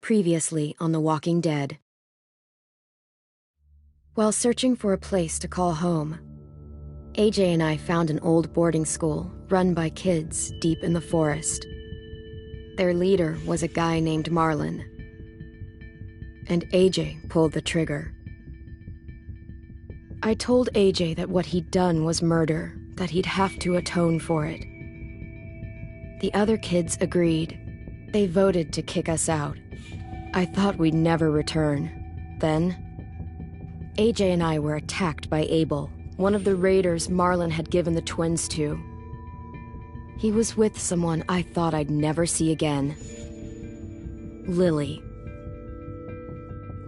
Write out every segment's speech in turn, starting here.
Previously on The Walking Dead. While searching for a place to call home, AJ and I found an old boarding school run by kids deep in the forest. Their leader was a guy named Marlon, and AJ pulled the trigger. I told AJ that what he'd done was murder, that he'd have to atone for it. The other kids agreed. They voted to kick us out. I thought we'd never return. Then, AJ and I were attacked by Abel, one of the raiders Marlon had given the twins to. He was with someone I thought I'd never see again. Lily.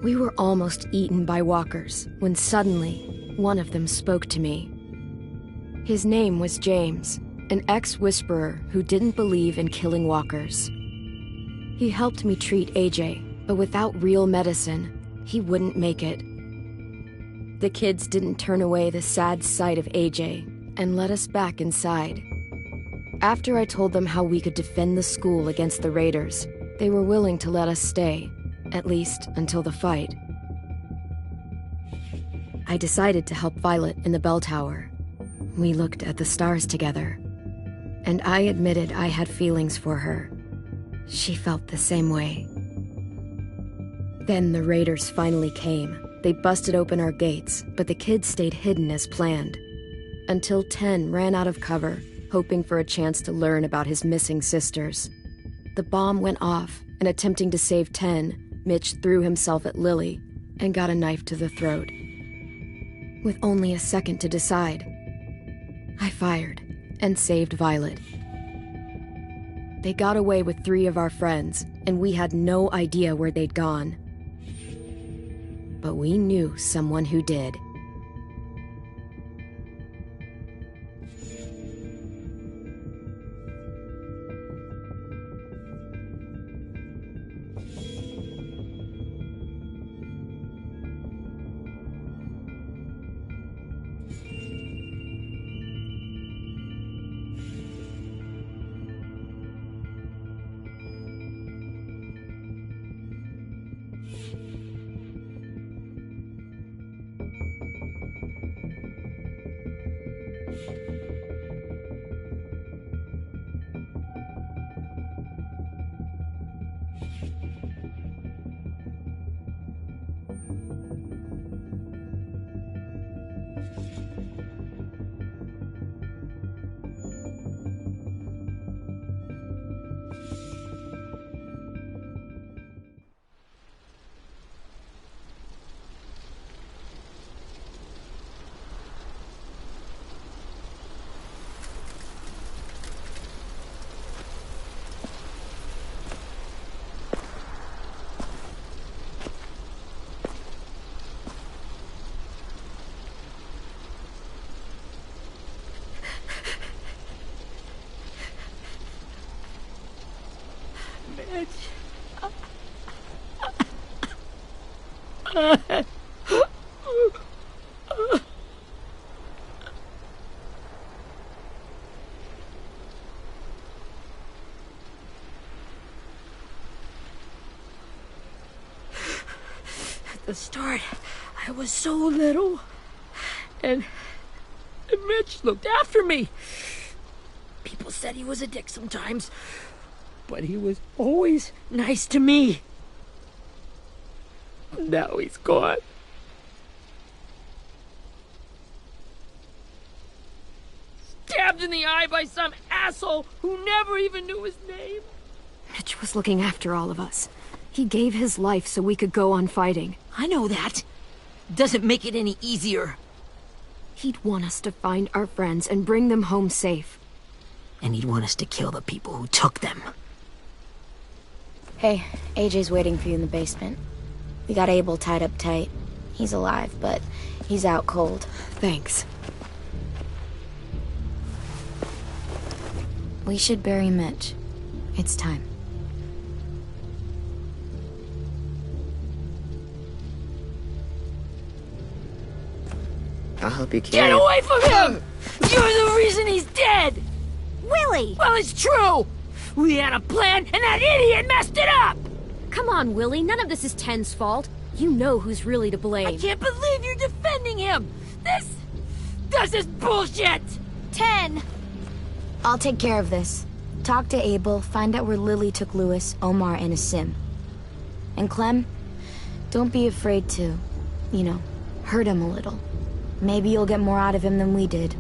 We were almost eaten by walkers when suddenly one of them spoke to me. His name was James, an ex-whisperer who didn't believe in killing walkers. He helped me treat AJ, but without real medicine, he wouldn't make it. The kids didn't turn away the sad sight of AJ and let us back inside. After I told them how we could defend the school against the raiders, they were willing to let us stay, at least until the fight. I decided to help Violet in the bell tower. We looked at the stars together, and I admitted I had feelings for her. She felt the same way. Then the raiders finally came. They busted open our gates, but the kids stayed hidden as planned. Until Ten ran out of cover, hoping for a chance to learn about his missing sisters. The bomb went off, and attempting to save Ten, Mitch threw himself at Lily and got a knife to the throat. With only a second to decide, I fired and saved Violet. They got away with 3 of our friends, and we had no idea where they'd gone. But we knew someone who did. At the start, I was so little, and Mitch looked after me. People said he was a dick sometimes, but he was always nice to me. Now he's gone. Stabbed in the eye by some asshole who never even knew his name. Mitch was looking after all of us. He gave his life so we could go on fighting. I know that. Doesn't make it any easier. He'd want us to find our friends and bring them home safe. And he'd want us to kill the people who took them. Hey, AJ's waiting for you in the basement. We got Abel tied up tight. He's alive, but he's out cold. Thanks. We should bury Mitch. It's time. I'll help you carry Get away from him! You're the reason he's dead! Willie! Well, it's true! We had a plan, and that idiot messed it up! Come on, Willie, none of this is Ten's fault. You know who's really to blame. I can't believe you're defending him! This is bullshit! 10! I'll take care of this. Talk to Abel, find out where Lily took Lewis, Omar, and Asim. And Clem, don't be afraid to, hurt him a little. Maybe you'll get more out of him than we did.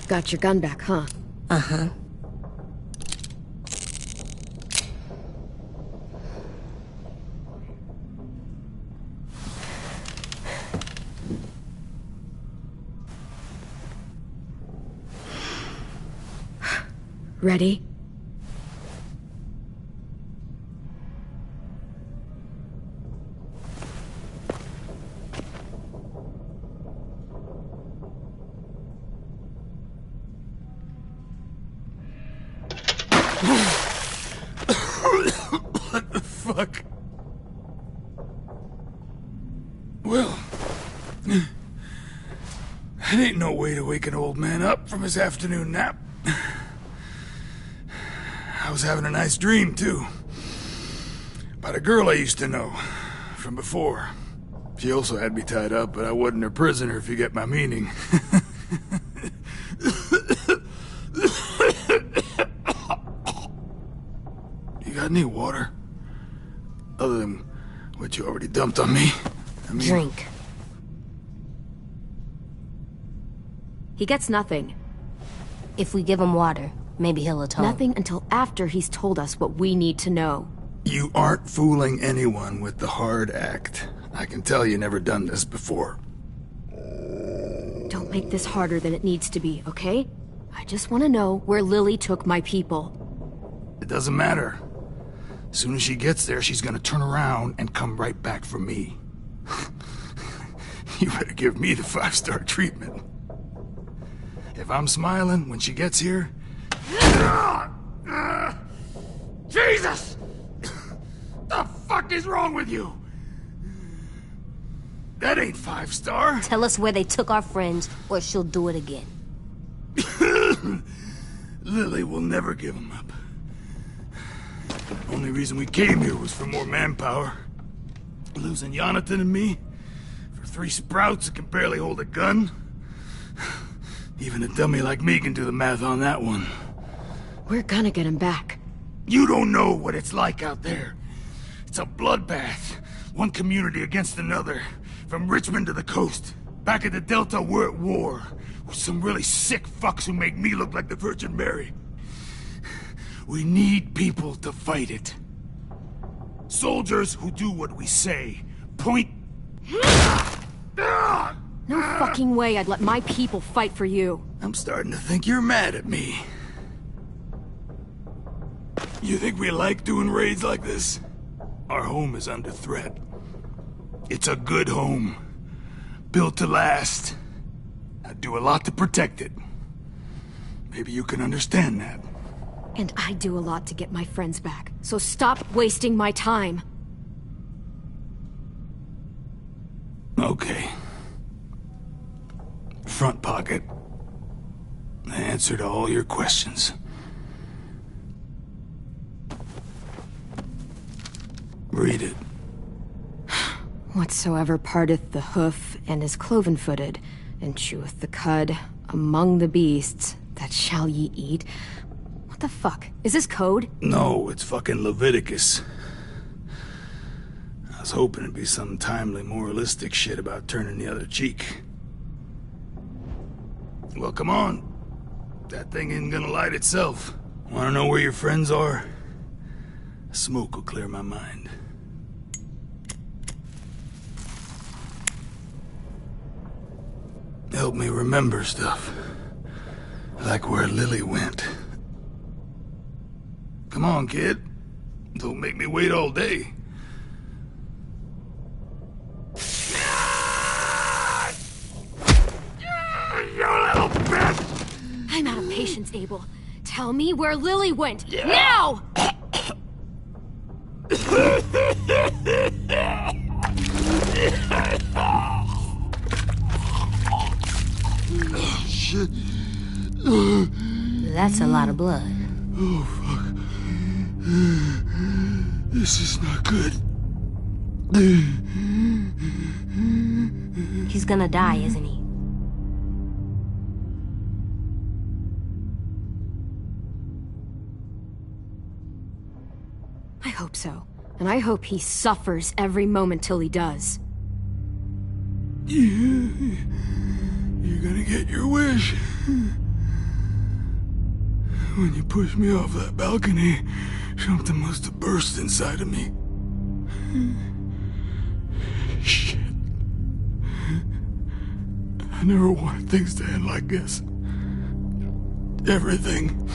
Got your gun back, huh? Uh-huh. Ready? What the fuck? Well, that ain't no way to wake an old man up from his afternoon nap. I was having a nice dream, too. About a girl I used to know from before. She also had me tied up, but I wasn't her prisoner, if you get my meaning. You got any water? Other than what you already dumped on me? Drink. He gets nothing. If we give him water, maybe he'll atone. Nothing until after he's told us what we need to know. You aren't fooling anyone with the hard act. I can tell you never done this before. Don't make this harder than it needs to be, okay? I just want to know where Lily took my people. It doesn't matter. As soon as she gets there, she's gonna turn around and come right back for me. You better give me the 5-star treatment. If I'm smiling when she gets here... Jesus! The fuck is wrong with you? That ain't 5-star. Tell us where they took our friends, or she'll do it again. Lily will never give him up. Only reason we came here was for more manpower. Losing Jonathan and me for 3 sprouts that can barely hold a gun. Even a dummy like me can do the math on that one. We're gonna get him back. You don't know what it's like out there. It's a bloodbath. One community against another. From Richmond to the coast. Back at the Delta, we're at war. With some really sick fucks who make me look like the Virgin Mary. We need people to fight it. Soldiers who do what we say. Point... No fucking way I'd let my people fight for you. I'm starting to think you're mad at me. You think we like doing raids like this? Our home is under threat. It's a good home. Built to last. I'd do a lot to protect it. Maybe you can understand that. And I do a lot to get my friends back, so stop wasting my time. Okay. Front pocket. The answer to all your questions. Read it. Whatsoever parteth the hoof, and is cloven-footed, and cheweth the cud, among the beasts, that shall ye eat. What the fuck? Is this code? No, it's fucking Leviticus. I was hoping it'd be some timely moralistic shit about turning the other cheek. Well, come on. That thing isn't gonna light itself. Wanna know where your friends are? Smoke will clear my mind. Help me remember stuff. Like where Lily went. Come on, kid. Don't make me wait all day. You little bitch! I'm out of patience, Abel. Tell me where Lily went. Now! Shit. That's a lot of blood. Oh, fuck. This is not good. He's gonna die, isn't he? I hope so. And I hope he suffers every moment till he does. You're gonna get your wish. When you pushed me off that balcony, something must have burst inside of me. Shit. I never wanted things to end like this. Everything.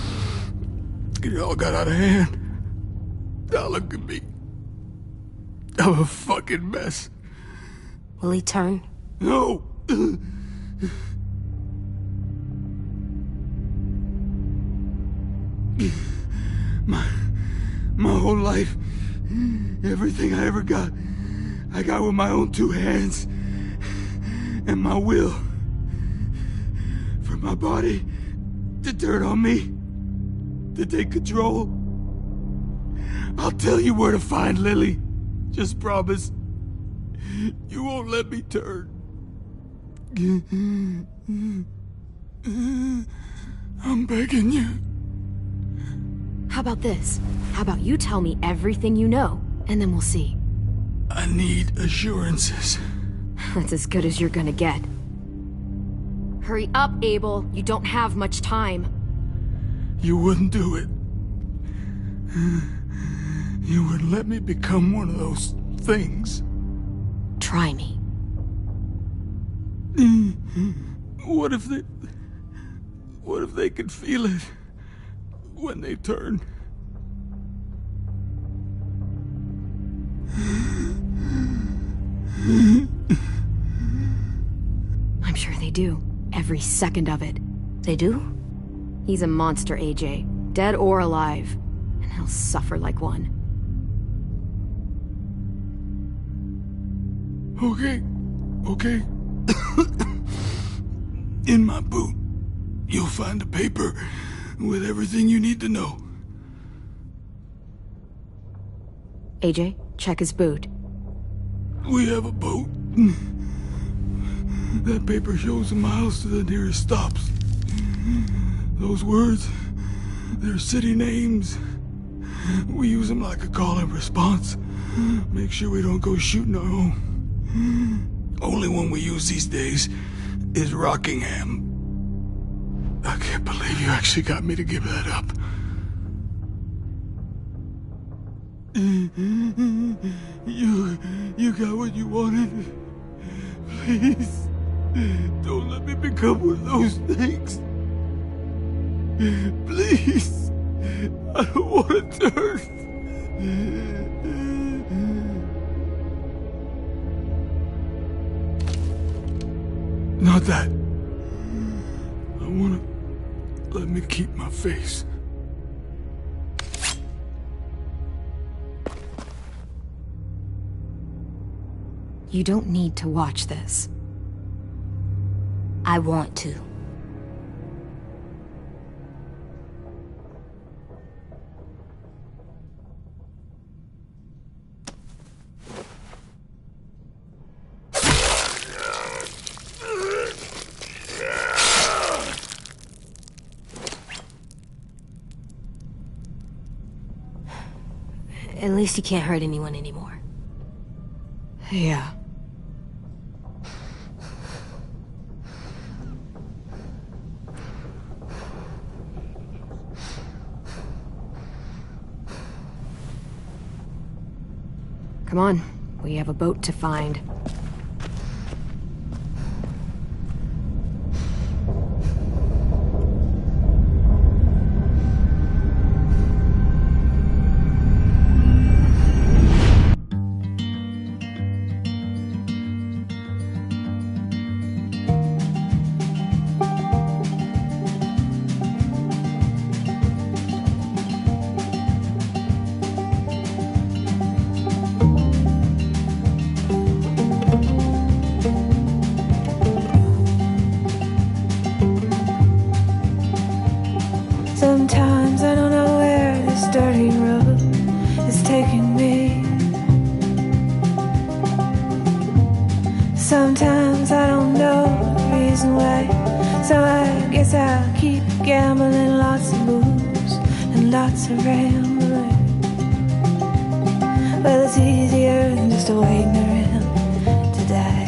It all got out of hand. Now look at me. I'm a fucking mess. Will he turn? No! My whole life, everything I ever got, I got with my own two hands and my will. For my body to turn on me, to take control. I'll tell you where to find Lily. Just promise. You won't let me turn. I'm begging you. How about this? How about you tell me everything you know, and then we'll see. I need assurances. That's as good as you're gonna get. Hurry up, Abel. You don't have much time. You wouldn't do it. You wouldn't let me become one of those things. Try me. What if they could feel it when they turn? I'm sure they do. Every second of it. They do? He's a monster, AJ. Dead or alive. And he'll suffer like one. Okay. In my boot, you'll find a paper with everything you need to know. AJ, check his boot. We have a boat. That paper shows the miles to the nearest stops. Those words, they're city names. We use them like a call and response. Make sure we don't go shooting our own. Only one we use these days is Rockingham. I can't believe you actually got me to give that up. You got what you wanted. Please, don't let me become one of those things. Please, I don't want to turn. Not that. I want to let me keep my face. You don't need to watch this. I want to. At least you can't hurt anyone anymore. Yeah. Come on, we have a boat to find. Sometimes I don't know where this dirty road is taking me. Sometimes I don't know the reason why. So I guess I'll keep gambling, lots of moves and lots of rambling. Well, it's easier than just waiting around to die.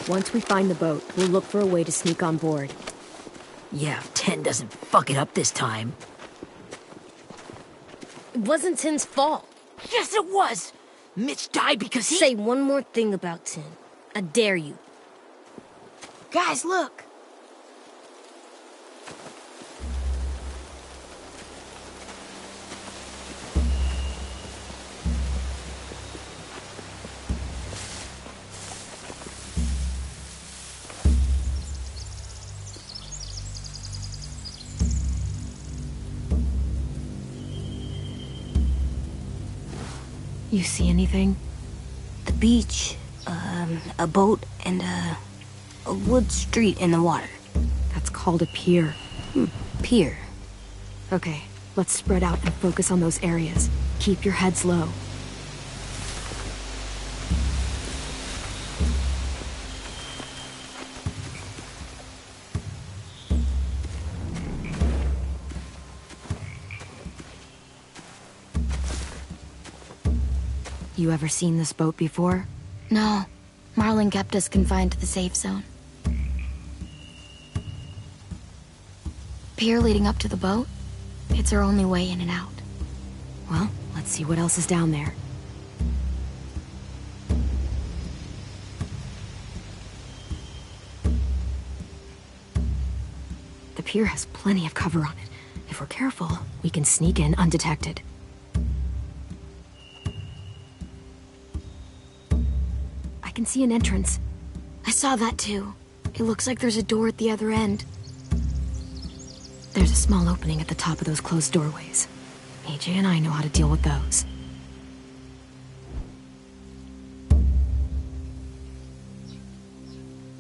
Once we find the boat, we'll look for a way to sneak on board. Yeah, if Ten doesn't fuck it up this time. It wasn't Tin's fault. Yes, it was! Mitch died because he... Say one more thing about Tin. I dare you. Guys, look! You see anything? The beach, a boat, and a wood street in the water. That's called a pier. Pier. Okay, let's spread out and focus on those areas. Keep your heads low. You ever seen this boat before? No. Marlin kept us confined to the safe zone. Pier leading up to the boat? It's our only way in and out. Well, let's see what else is down there. The pier has plenty of cover on it. If we're careful, we can sneak in undetected. I can see an entrance. I saw that too. It looks like there's a door at the other end. There's a small opening at the top of those closed doorways. AJ and I know how to deal with those.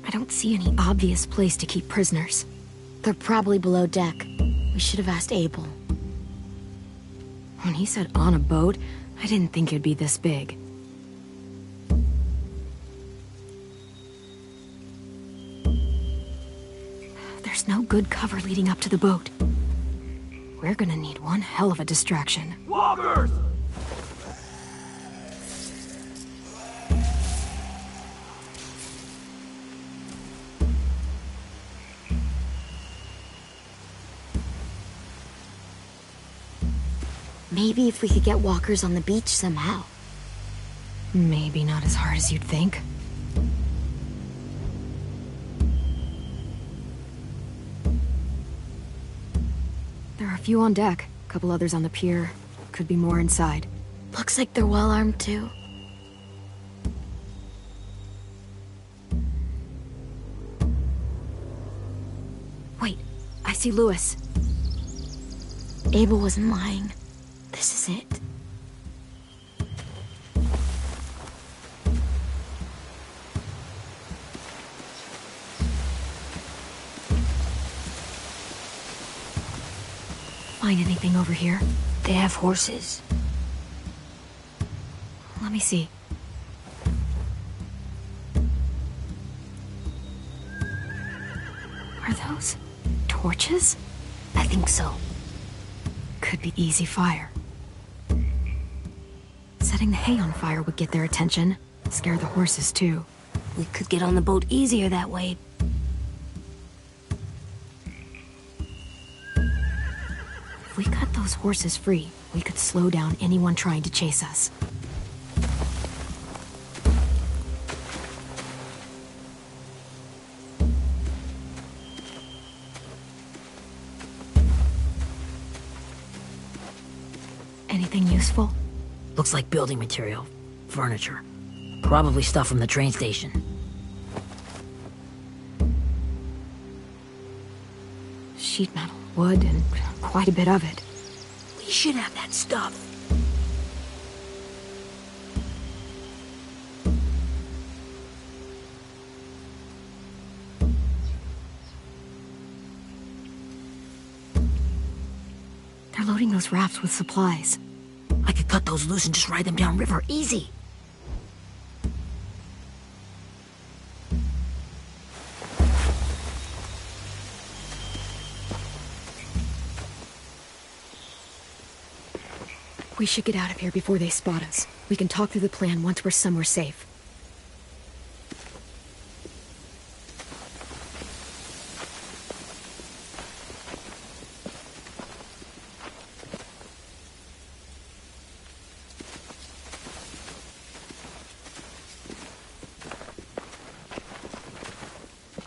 I don't see any obvious place to keep prisoners. They're probably below deck. We should have asked Abel. When he said on a boat, I didn't think it'd be this big. There's no good cover leading up to the boat. We're gonna need one hell of a distraction. Walkers! Maybe if we could get walkers on the beach somehow. Maybe not as hard as you'd think. There are a few on deck, a couple others on the pier. Could be more inside. Looks like they're well armed too. see Louis. Abel wasn't lying. This is it. Find anything over here? They have horses. Let me see. Are those torches? I think so. Could be easy fire. Setting the hay on fire would get their attention. Scare the horses, too. We could get on the boat easier that way. If we cut those horses free, we could slow down anyone trying to chase us. Anything useful? Looks like building material. Furniture. Probably stuff from the train station. Sheet metal, wood, and quite a bit of it. We should have that stuff. They're loading those rafts with supplies. I could cut those loose and just ride them downriver. Easy. We should get out of here before they spot us. We can talk through the plan once we're somewhere safe.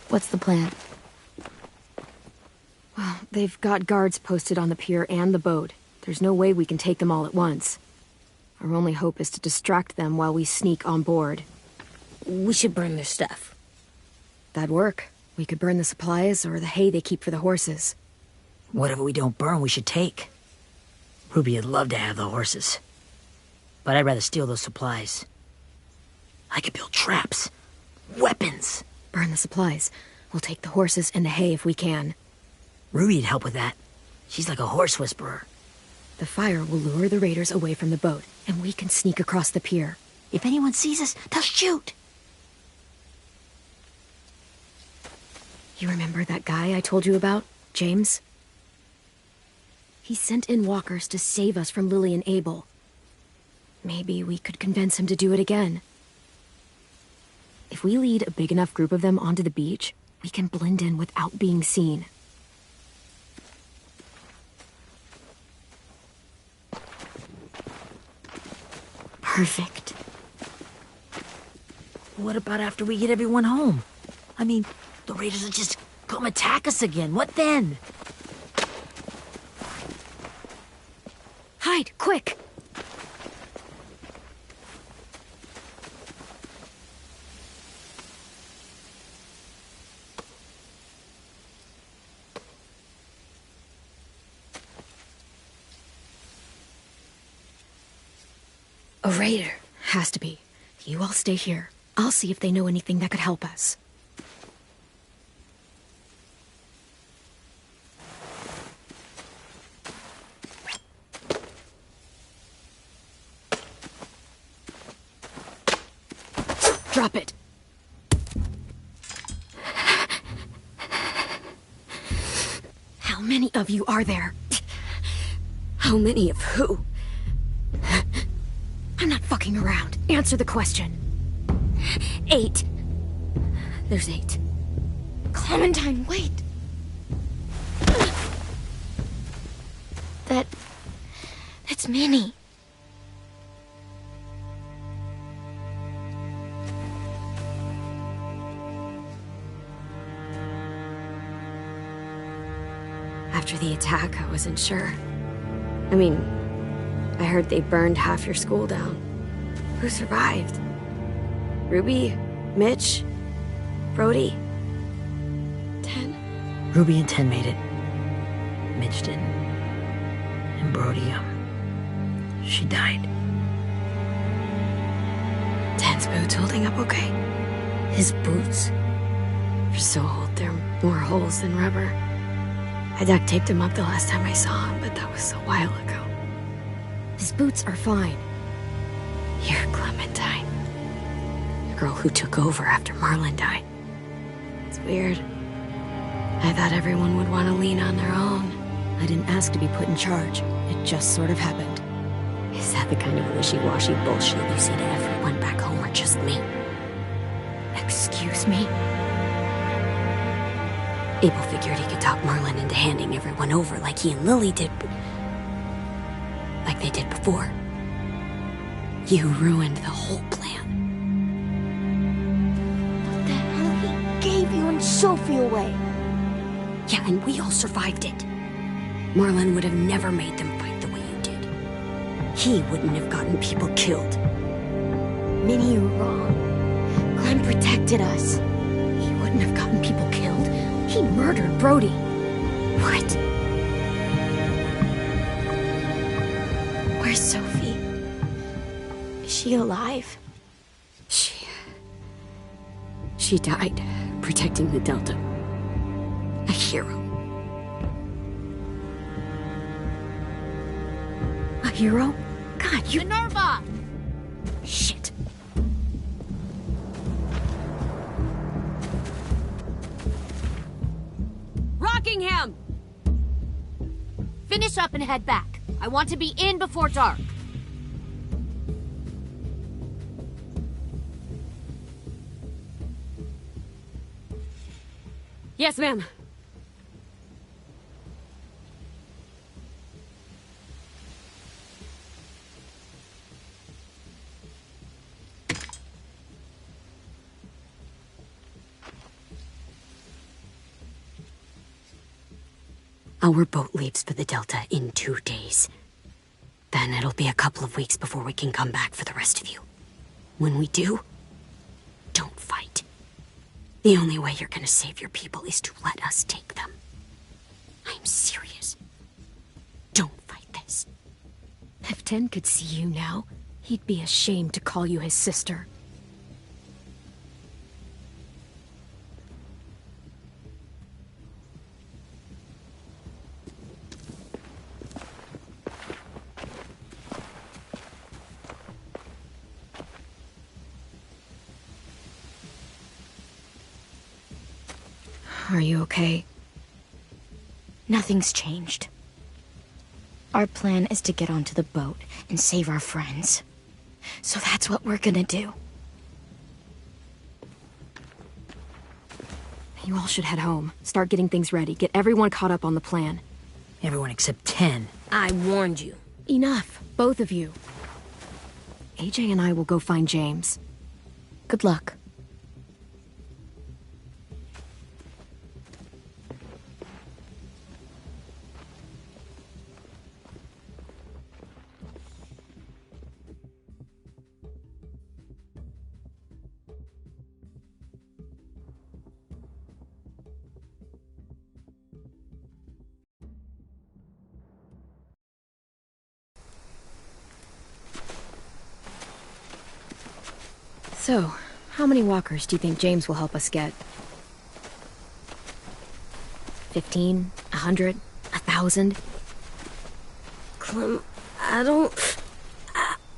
What's the plan? Well, they've got guards posted on the pier and the boat. There's no way we can take them all at once. Our only hope is to distract them while we sneak on board. We should burn their stuff. That'd work. We could burn the supplies or the hay they keep for the horses. Whatever we don't burn, we should take. Ruby would love to have the horses. But I'd rather steal those supplies. I could build traps. Weapons. Burn the supplies. We'll take the horses and the hay if we can. Ruby'd help with that. She's like a horse whisperer. The fire will lure the raiders away from the boat, and we can sneak across the pier. If anyone sees us, they'll shoot. You remember that guy I told you about, James? He sent in walkers to save us from Lily and Abel. Maybe we could convince him to do it again. If we lead a big enough group of them onto the beach, we can blend in without being seen. Perfect. What about after we get everyone home? I mean, the raiders will just come attack us again. What then? Hide, quick! A raider. Has to be. You all stay here. I'll see if they know anything that could help us. Drop it. How many of you are there? How many of who? I'm not fucking around. Answer the question. 8. There's 8. Clementine, wait! That's Minnie. After the attack, I wasn't sure. I mean, I heard they burned half your school down. Who survived? Ruby? Mitch? Brody? 10? Ruby and 10 made it. Midge did. And Brody, she died. Dan's boots holding up okay? His boots? They're so old, there are more holes than rubber. I duct taped him up the last time I saw him, but that was a while ago. His boots are fine. You're Clementine. The girl who took over after Marlon died. It's weird. I thought everyone would want to lean on their own. I didn't ask to be put in charge. It just sort of happened. Is that the kind of wishy-washy bullshit you say to everyone back home, or just me? Excuse me? Abel figured he could talk Marlon into handing everyone over like he and Lily did. Like they did before. You ruined the whole plan. What the hell? He gave you and Sophie away. Yeah, and we all survived it. Marlon would have never made them fight the way you did. He wouldn't have gotten people killed. Minnie, you're wrong. Clem protected us. He wouldn't have gotten people killed. He murdered Brody. What? Where's Sophie? Is she alive? She died protecting the Delta. A hero. A hero? God, you... Minerva! Shit. Rockingham! Finish up and head back. I want to be in before dark. Yes, ma'am. Our boat leaves for the Delta in 2 days. Then it'll be a couple of weeks before we can come back for the rest of you. When we do, don't fight. The only way you're gonna save your people is to let us take them. I'm serious. Don't fight this. If Ten could see you now, he'd be ashamed to call you his sister. Are you okay? Nothing's changed. Our plan is to get onto the boat and save our friends. So that's what we're gonna do. You all should head home. Start getting things ready. Get everyone caught up on the plan. Everyone except 10. I warned you. Enough, both of you. AJ and I will go find James. Good luck. So, how many walkers do you think James will help us get? 15? 100? 1,000? Clem, I don't...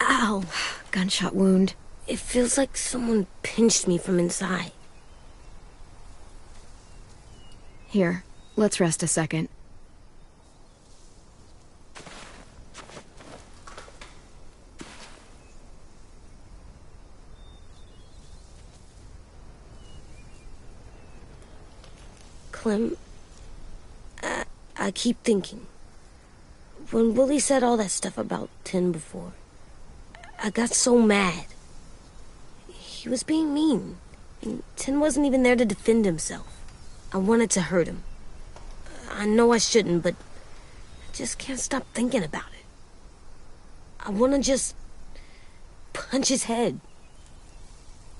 Ow. Gunshot wound. It feels like someone pinched me from inside. Here, let's rest a second. Clem, I keep thinking. When Willie said all that stuff about Tin before, I got so mad. He was being mean, and Tin wasn't even there to defend himself. I wanted to hurt him. I know I shouldn't, but I just can't stop thinking about it. I want to just punch his head.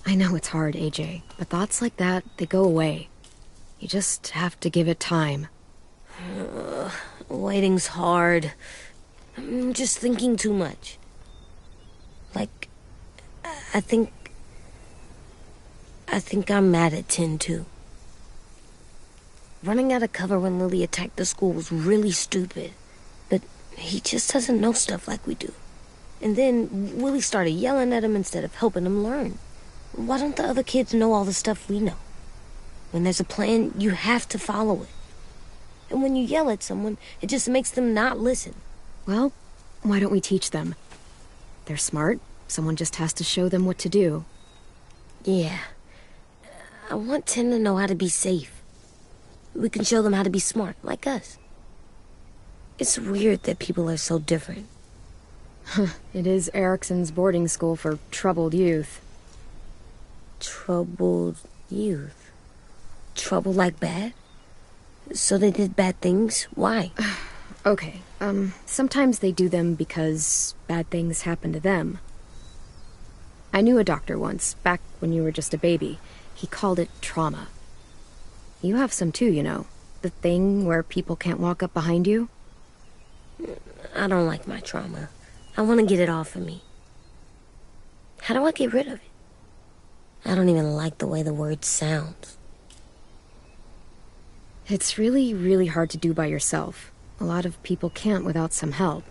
I know it's hard, AJ, but thoughts like that, they go away. You just have to give it time. Waiting's hard. I'm just thinking too much. Like, I think I'm mad at Tin, too. Running out of cover when Lily attacked the school was really stupid. But he just doesn't know stuff like we do. And then Willie started yelling at him instead of helping him learn. Why don't the other kids know all the stuff we know? When there's a plan, you have to follow it. And when you yell at someone, it just makes them not listen. Well, why don't we teach them? They're smart. Someone just has to show them what to do. Yeah. I want Tin to know how to be safe. We can show them how to be smart, like us. It's weird that people are so different. It is Erickson's boarding school for troubled youth. Troubled youth? Trouble like bad? So they did bad things? Why? Okay, sometimes they do them because bad things happen to them. I knew a doctor once, back when you were just a baby. He called it trauma. You have some too, you know. The thing where people can't walk up behind you. I don't like my trauma. I want to get it off of me. How do I get rid of it? I don't even like the way the word sounds. It's really, really hard to do by yourself. A lot of people can't without some help.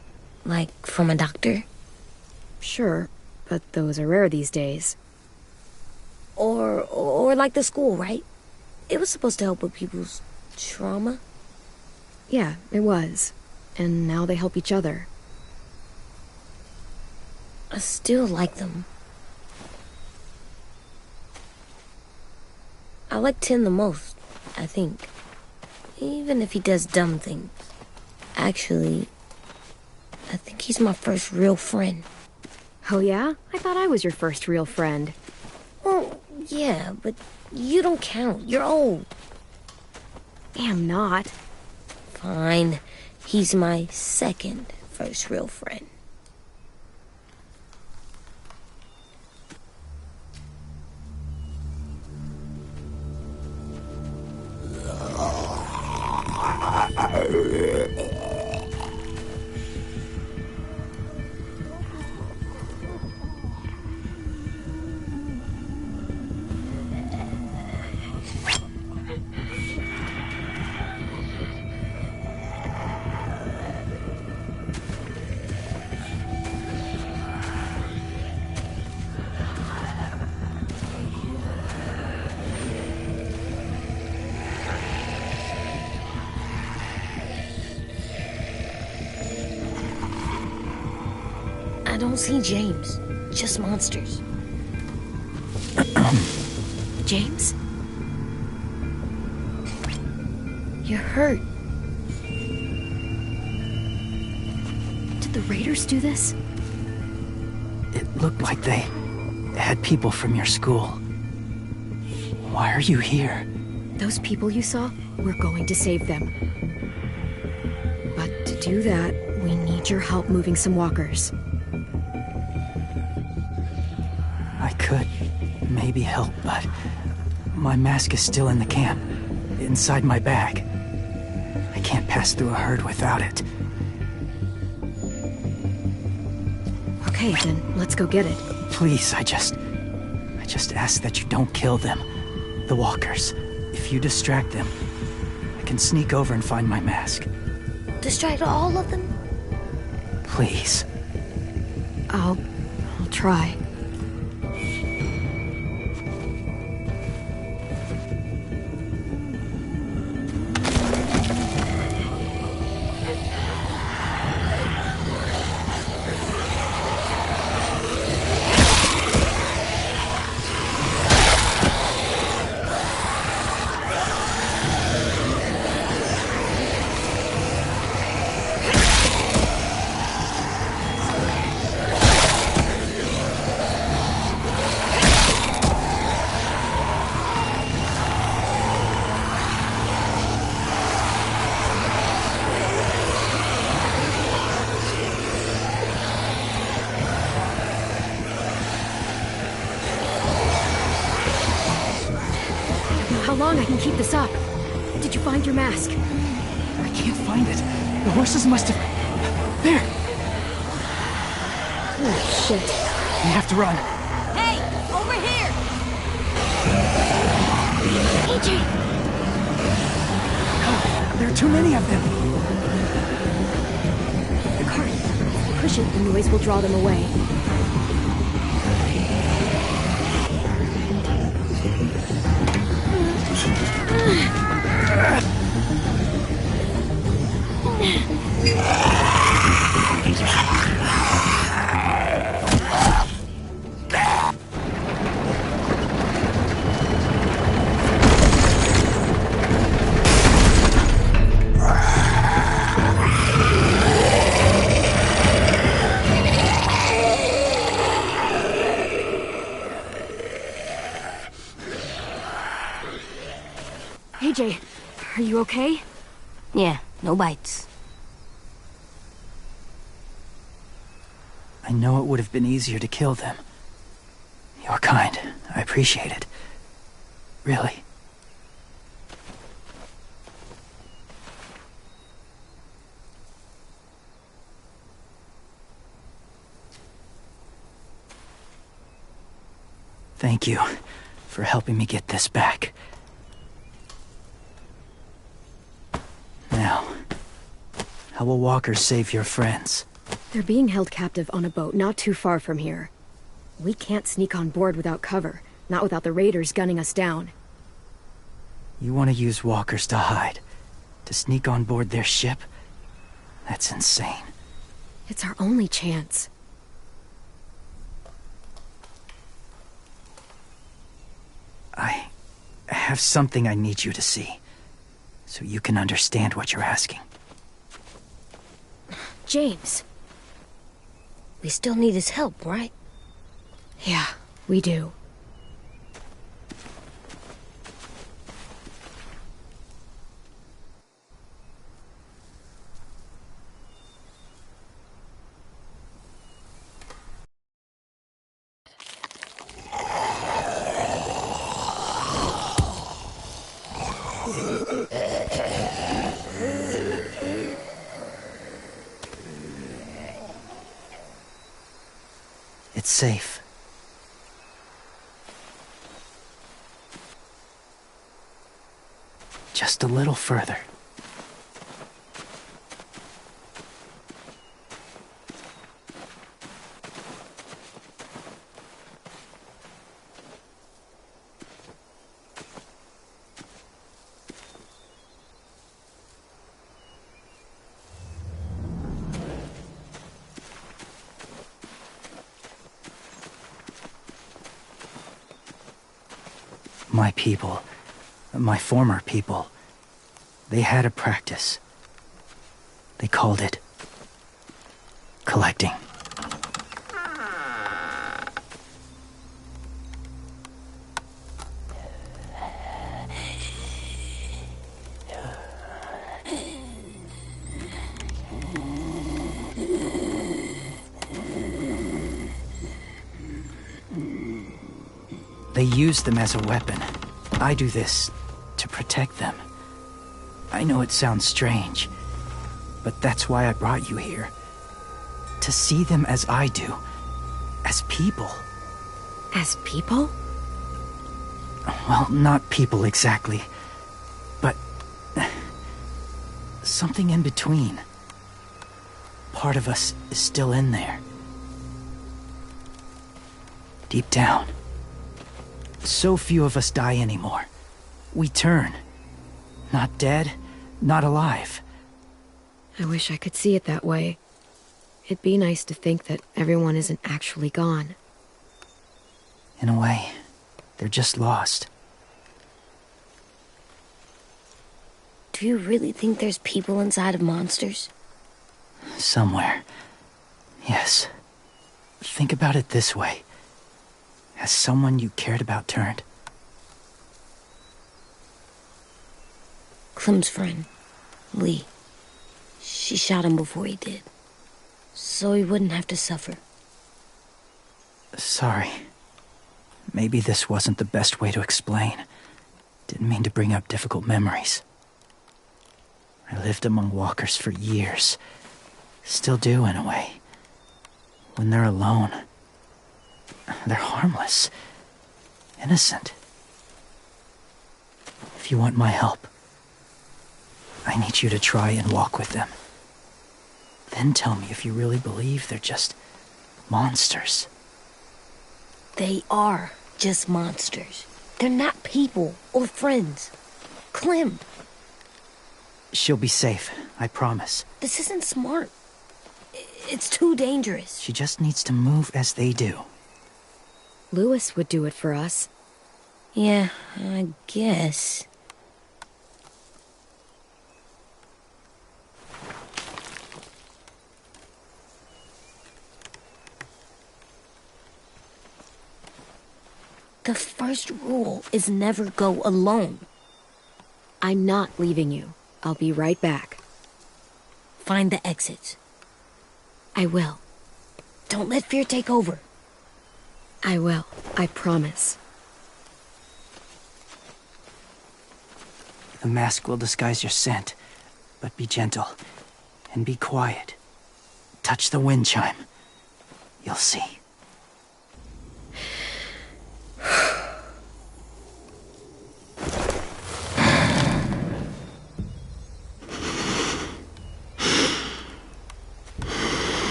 Like from a doctor? Sure, but those are rare these days. Or like the school, right? It was supposed to help with people's trauma. Yeah, it was. And now they help each other. I still like them. I like Tin the most, I think. Even if he does dumb things. Actually, I think he's my first real friend. Oh yeah? I thought I was your first real friend. Well, yeah, but you don't count. You're old. I'm not. Fine. He's my second first real friend. I don't see James, just monsters. James? You're hurt. Did the raiders do this? It looked like they had people from your school. Why are you here? Those people you saw, we're going to save them. But to do that, we need your help moving some walkers. I could maybe help, but my mask is still in the camp, inside my bag. I can't pass through a herd without it. Okay, then let's go get it. Please, I just ask that you don't kill them. The walkers. If you distract them, I can sneak over and find my mask. Distract all of them? Please. I'll try. How long I can keep this up? Did you find your mask? I can't find it. The horses must have... There! Oh, shit. We have to run. Hey! Over here! AJ! There are too many of them. The cart. Push it, the noise will draw them away. AJ, are you okay? Yeah, no bites. I know it would have been easier to kill them. You're kind. I appreciate it. Really. Thank you for helping me get this back. Now, how will Walker save your friends? They're being held captive on a boat not too far from here. We can't sneak on board without cover, not without the raiders gunning us down. You want to use walkers to hide? To sneak on board their ship? That's insane. It's our only chance. I have something I need you to see, so you can understand what you're asking. James. We still need his help, right? Yeah, we do. It's safe. Just a little further. My people, my former people, they had a practice. They called it collecting. They use them as a weapon. I do this to protect them. I know it sounds strange, but that's why I brought you here. To see them as I do. As people. As people? Well, not people exactly, but something in between. Part of us is still in there. Deep down. So few of us die anymore. We turn. Not dead, not alive. I wish I could see it that way. It'd be nice to think that everyone isn't actually gone. In a way, they're just lost. Do you really think there's people inside of monsters? Somewhere. Yes. Think about it this way. Has someone you cared about turned? Clem's friend, Lee. She shot him before he did. So he wouldn't have to suffer. Sorry. Maybe this wasn't the best way to explain. Didn't mean to bring up difficult memories. I lived among walkers for years. Still do, in a way. When they're alone, they're harmless. Innocent. If you want my help, I need you to try and walk with them. Then tell me if you really believe they're just monsters. They are just monsters. They're not people or friends. Clem, She'll be safe, I promise. this isn't smart. It's too dangerous. She just needs to move as they do. Louis would do it for us. Yeah, I guess. The first rule is never go alone. I'm not leaving you. I'll be right back. Find the exits. I will. Don't let fear take over. I will. I promise. The mask will disguise your scent, but be gentle and be quiet. Touch the wind chime. You'll see.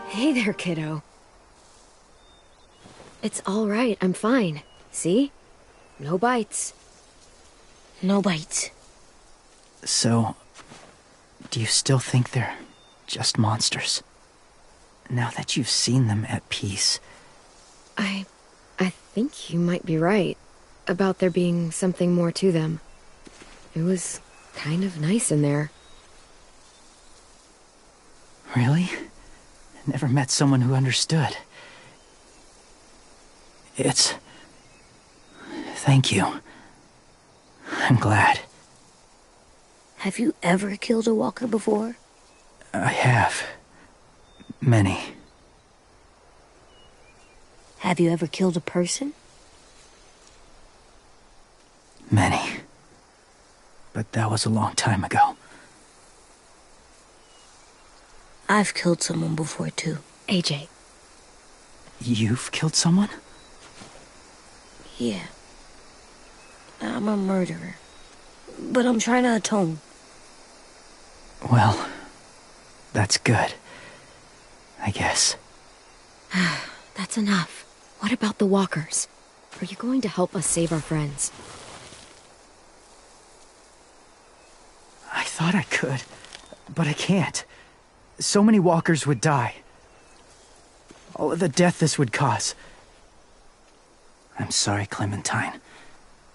Hey there, kiddo. It's all right. I'm fine. See? No bites. No bites. So, do you still think they're just monsters? Now that you've seen them at peace. I think you might be right about there being something more to them. It was kind of nice in there. Really? I never met someone who understood. Thank you. I'm glad. Have you ever killed a walker before? I have. Many. Have you ever killed a person? Many. But that was a long time ago. I've killed someone before, too. AJ. You've killed someone? Yeah. I'm a murderer. But I'm trying to atone. Well, that's good. I guess. That's enough. What about the walkers? Are you going to help us save our friends? I thought I could. But I can't. So many walkers would die. All of the death this would cause. I'm sorry, Clementine,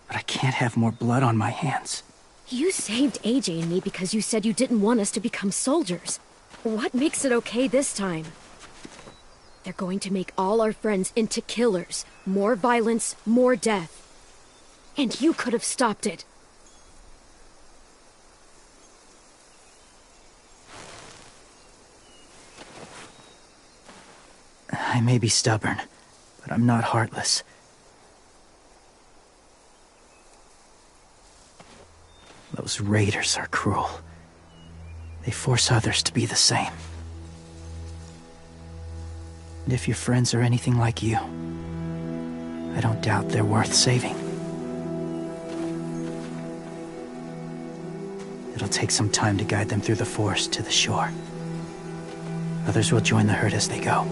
but I can't have more blood on my hands. You saved AJ and me because you said you didn't want us to become soldiers. What makes it okay this time? They're going to make all our friends into killers. More violence, more death. And you could have stopped it. I may be stubborn, but I'm not heartless. Those raiders are cruel. They force others to be the same. And if your friends are anything like you, I don't doubt they're worth saving. It'll take some time to guide them through the forest to the shore. Others will join the herd as they go.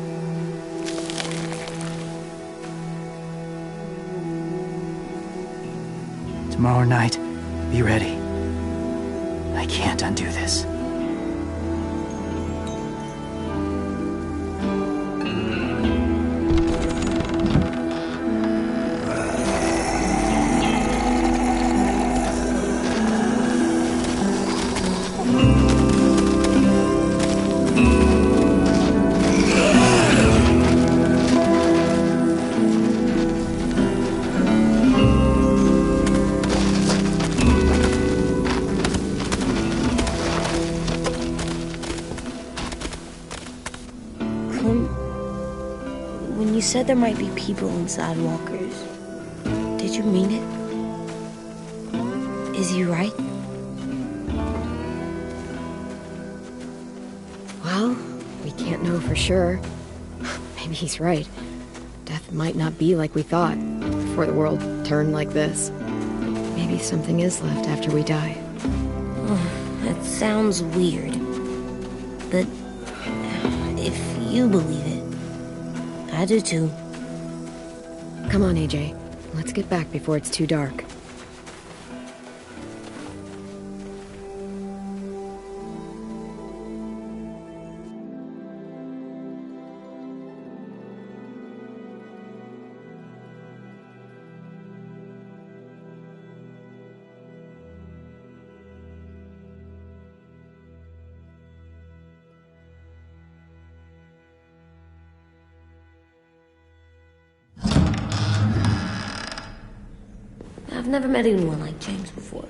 Tomorrow night, be ready. I can't undo this. When you said there might be people inside walkers, did you mean it? Is he right? Well, we can't know for sure. Maybe he's right. Death might not be like we thought, before the world turned like this. Maybe something is left after we die. Oh, that sounds weird. But if you believe it, I do too. Come on, AJ. Let's get back before it's too dark. I've never met anyone like James before.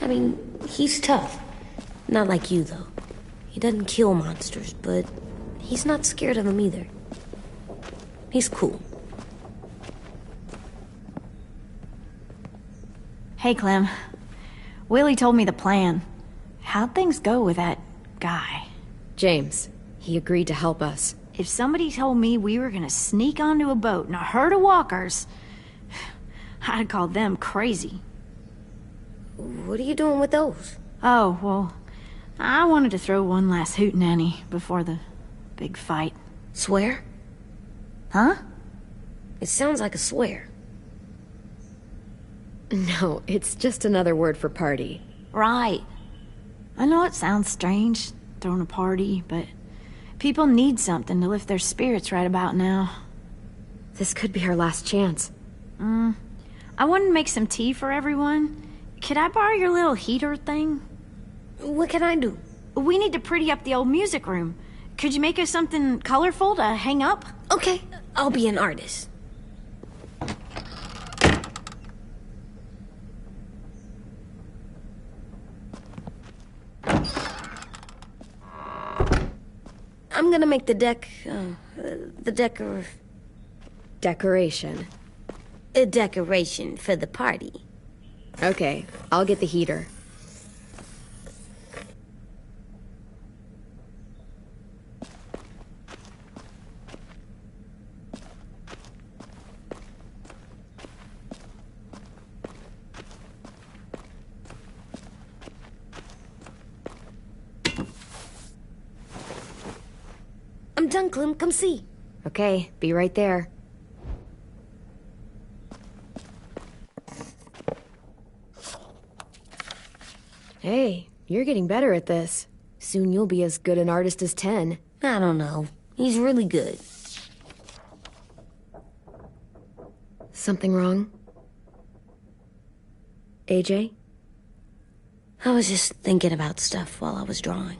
I mean, he's tough. Not like you, though. He doesn't kill monsters, but he's not scared of them either. He's cool. Hey, Clem. Willie told me the plan. How'd things go with that guy? James. He agreed to help us. If somebody told me we were gonna sneak onto a boat in a herd of walkers, I'd call them crazy. What are you doing with those? Oh, well, I wanted to throw one last hootenanny before the big fight. Swear? Huh? It sounds like a swear. No, it's just another word for party. Right. I know it sounds strange, throwing a party, but people need something to lift their spirits right about now. This could be our last chance. I wanted to make some tea for everyone. Could I borrow your little heater thing? What can I do? We need to pretty up the old music room. Could you make us something colorful to hang up? Okay, I'll be an artist. I'm gonna make the Decoration. a decoration for the party. Okay, I'll get the heater. I'm done, Clem. Come see. Okay, be right there. Hey, You're getting better at this. Soon you'll be as good an artist as Ten. I don't know. He's really good. Something wrong? AJ? I was just thinking about stuff while I was drawing.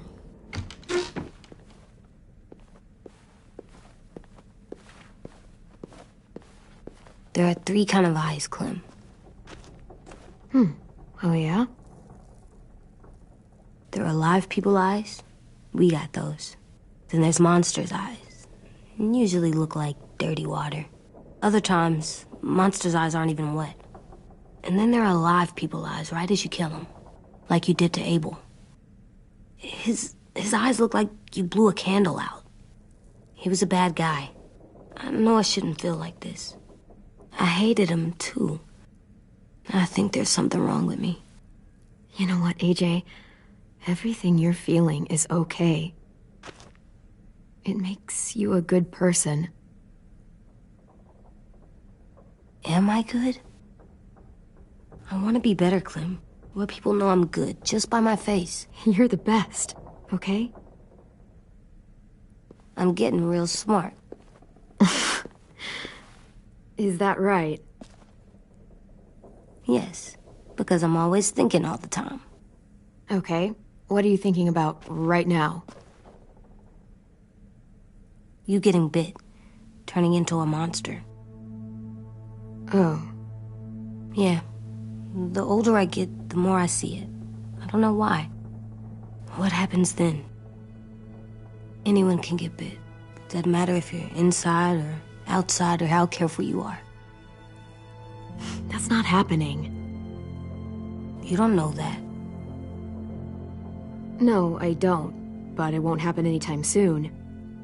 There are 3 kind of eyes, Clem. Oh, yeah? There are live people eyes. We got those. Then there's monsters' eyes. Usually look like dirty water. Other times, monsters' eyes aren't even wet. And then there are live people eyes right as you kill them. Like you did to Abel. His eyes look like you blew a candle out. He was a bad guy. I know I shouldn't feel like this. I hated him, too. I think there's something wrong with me. You know what, AJ? Everything you're feeling is okay. It makes you a good person. Am I good? I want to be better, Clem. Where people know I'm good, just by my face. You're the best, okay? I'm getting real smart. Is that right? Yes, because I'm always thinking all the time. Okay. What are you thinking about right now? You getting bit, turning into a monster. Oh. Yeah. The older I get, the more I see it. I don't know why. What happens then? Anyone can get bit. Doesn't matter if you're inside or outside or how careful you are. That's not happening. You don't know that. No, I don't. But it won't happen anytime soon.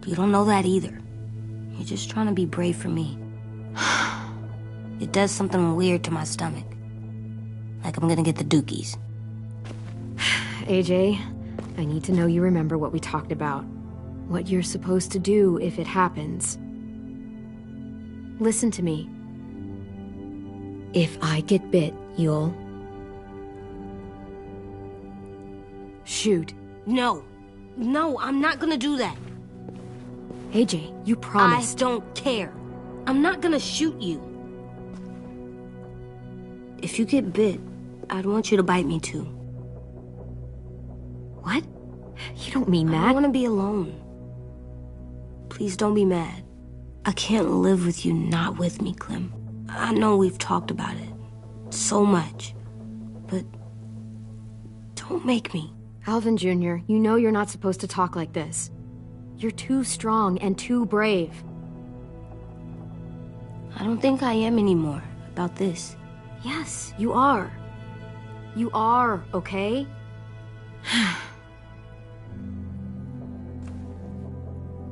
You don't know that either. You're just trying to be brave for me. It does something weird to my stomach. Like I'm gonna get the dookies. AJ, I need to know you remember what we talked about. What you're supposed to do if it happens. Listen to me. If I get bit, you'll... shoot. No. No, I'm not gonna do that. AJ, you promised. I don't care. I'm not gonna shoot you. If you get bit, I'd want you to bite me too. What? You don't mean that. I want to be alone. Please don't be mad. I can't live with you not with me, Clem. I know we've talked about it so much, but don't make me. Alvin Jr., you know you're not supposed to talk like this. You're too strong and too brave. I don't think I am anymore about this. Yes, you are. You are, okay?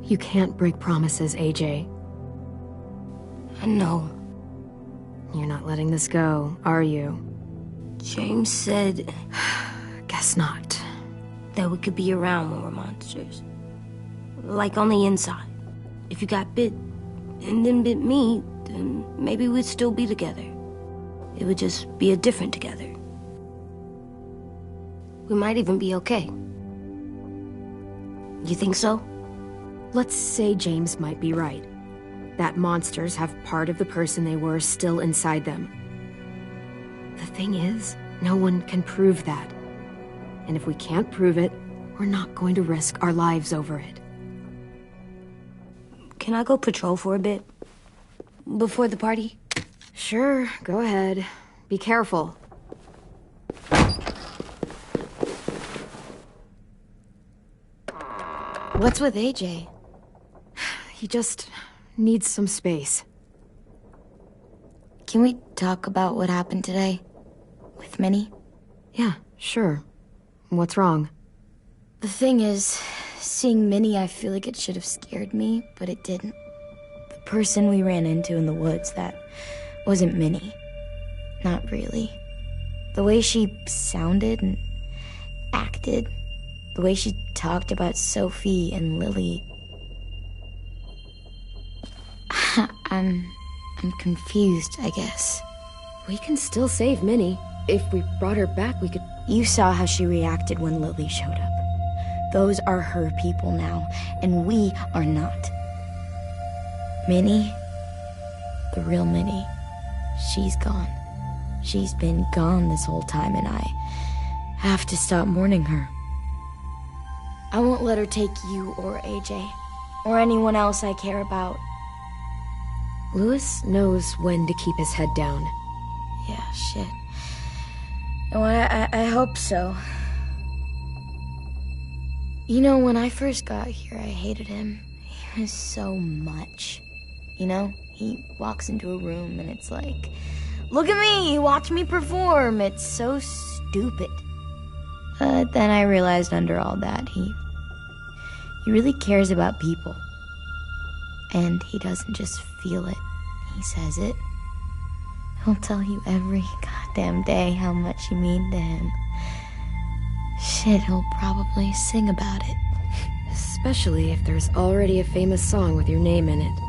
You can't break promises, AJ. I know. You're not letting this go, are you? James said... Guess not. That we could be around when we're monsters. Like on the inside. If you got bit and then bit me, then maybe we'd still be together. It would just be a different together. We might even be okay. You think so? Let's say James might be right. That monsters have part of the person they were still inside them. The thing is, no one can prove that. And if we can't prove it, we're not going to risk our lives over it. Can I go patrol for a bit? Before the party? Sure, go ahead. Be careful. What's with AJ? He just needs some space. Can we talk about what happened today? With Minnie? Yeah, sure. What's wrong? The thing is, seeing Minnie, I feel like it should have scared me, but it didn't. The person we ran into in the woods, that wasn't Minnie. Not really. The way she sounded and acted, the way she talked about Sophie and Lily. I'm confused, I guess. We can still save Minnie. If we brought her back, we could You saw how she reacted when Lily showed up. Those are her people now, and we are not. Minnie, the real Minnie, she's gone. She's been gone this whole time, and I have to stop mourning her. I won't let her take you or AJ, or anyone else I care about. Louis knows when to keep his head down. Yeah, shit. Oh, I hope so. You know, when I first got here, I hated him. He was so much. You know, he walks into a room and it's like, look at me, watch me perform. It's so stupid. But then I realized under all that, he really cares about people. And he doesn't just feel it, he says it. He'll tell you every goddamn day how much you mean to him. Shit, he'll probably sing about it. Especially if there's already a famous song with your name in it.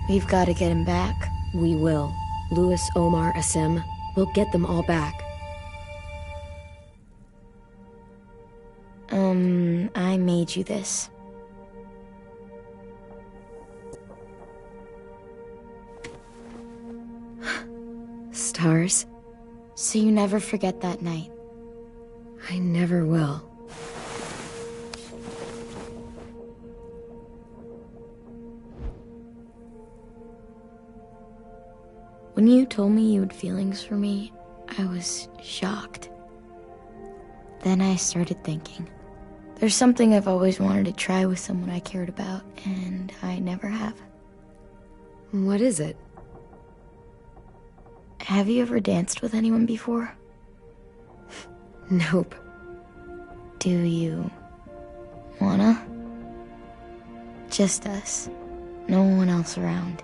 We've got to get him back. We will. Louis, Omar, Asim. We'll get them all back. I made you this. Stars? So you never forget that night. I never will. When you told me you had feelings for me, I was shocked. Then I started thinking. There's something I've always wanted to try with someone I cared about, and I never have. What is it? Have you ever danced with anyone before? Nope. Do you wanna? Just us. No one else around.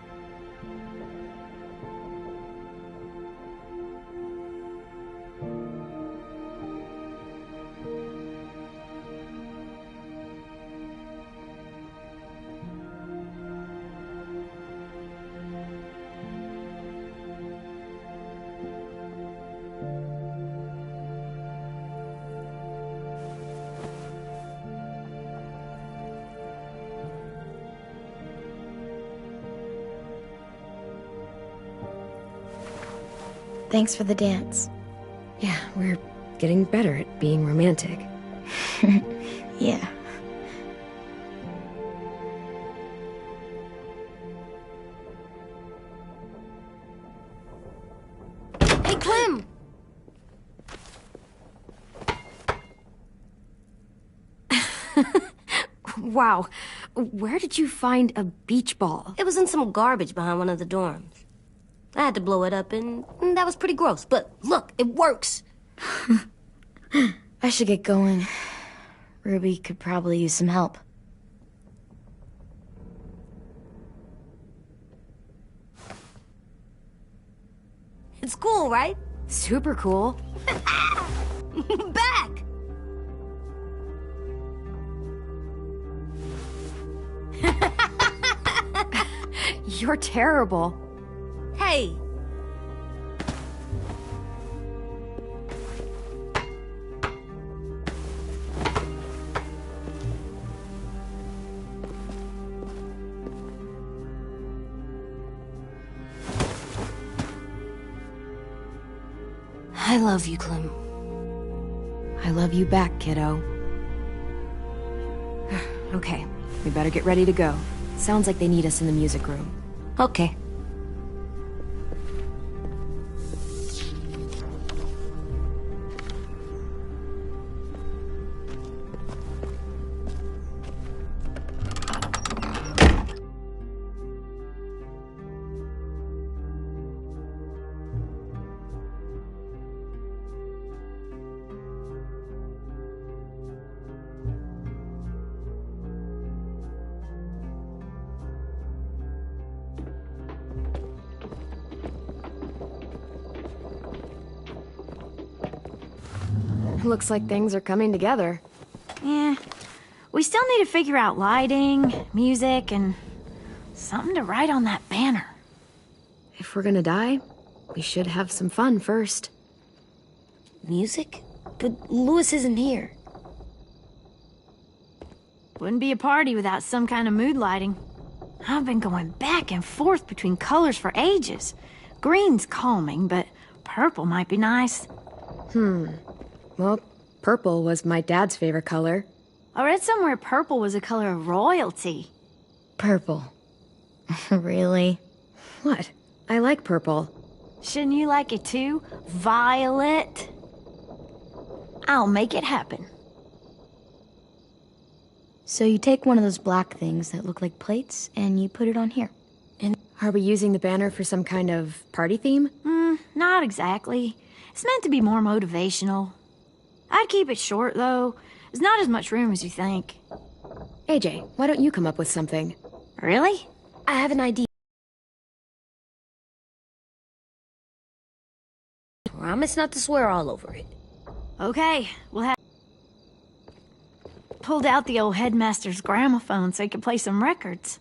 Thanks for the dance. Yeah, we're getting better at being romantic. Yeah. Hey, Clem! Wow. Where did you find a beach ball? It was in some garbage behind one of the dorms. I had to blow it up, and that was pretty gross. But look, it works. I should get going. Ruby could probably use some help. It's cool, right? Super cool. Back! You're terrible. Hey! I love you, Clem. I love you back, kiddo. Okay, we better get ready to go. Sounds like they need us in the music room. Okay. Looks like things are coming together. Yeah. We still need to figure out lighting, music, and something to write on that banner. If we're gonna die, We should have some fun first. Music? But Louis isn't here. Wouldn't be a party without some kind of mood lighting. I've been going back and forth between colors for ages. Green's calming, but purple might be nice. Well, purple was my dad's favorite color. I read somewhere purple was a color of royalty. Purple. Really? What? I like purple. Shouldn't you like it too? Violet? I'll make it happen. So you take one of those black things that look like plates and you put it on here. And are we using the banner for some kind of party theme? Not exactly. It's meant to be more motivational. I'd keep it short, though. There's not as much room as you think. AJ, why don't you come up with something? Really? I have an idea. Promise not to swear all over it. Okay, we'll have... Pulled out the old headmaster's gramophone so he could play some records.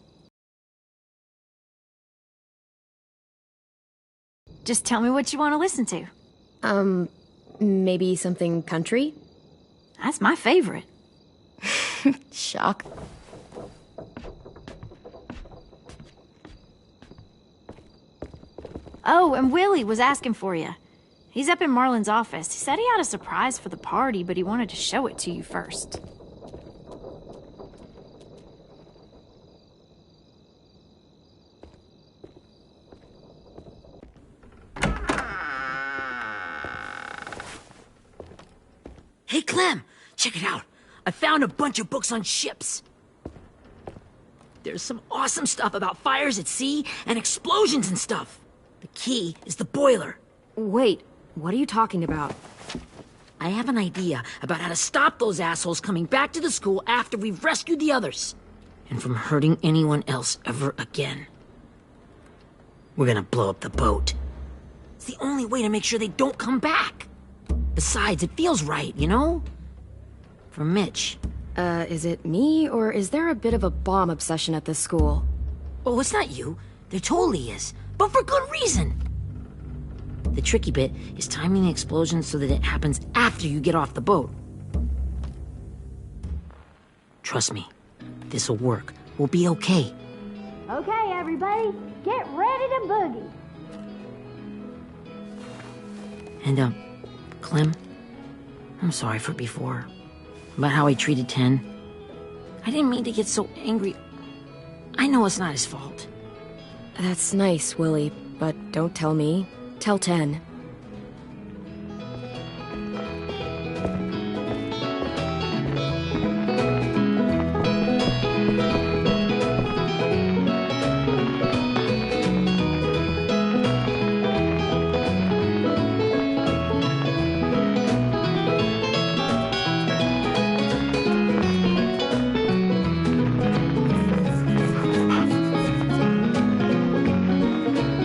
Just tell me what you want to listen to. Maybe something country? That's my favorite. Shock. Oh, and Willie was asking for you. He's up in Marlin's office. He said he had a surprise for the party, but he wanted to show it to you first. Hey, Clem, check it out. I found a bunch of books on ships. There's some awesome stuff about fires at sea and explosions and stuff. The key is the boiler. Wait, what are you talking about? I have an idea about how to stop those assholes coming back to the school after we've rescued the others. And from hurting anyone else ever again. We're gonna blow up the boat. It's the only way to make sure they don't come back. Besides, it feels right, you know? For Mitch. Is it me, or is there a bit of a bomb obsession at this school? Oh, it's not you. There totally is. But for good reason. The tricky bit is timing the explosion so that it happens after you get off the boat. Trust me, this'll work. We'll be okay. Okay, everybody, get ready to boogie. And, Clem, I'm sorry for before. About how I treated Ten. I didn't mean to get so angry. I know it's not his fault. That's nice, Willie, but don't tell me. Tell 10.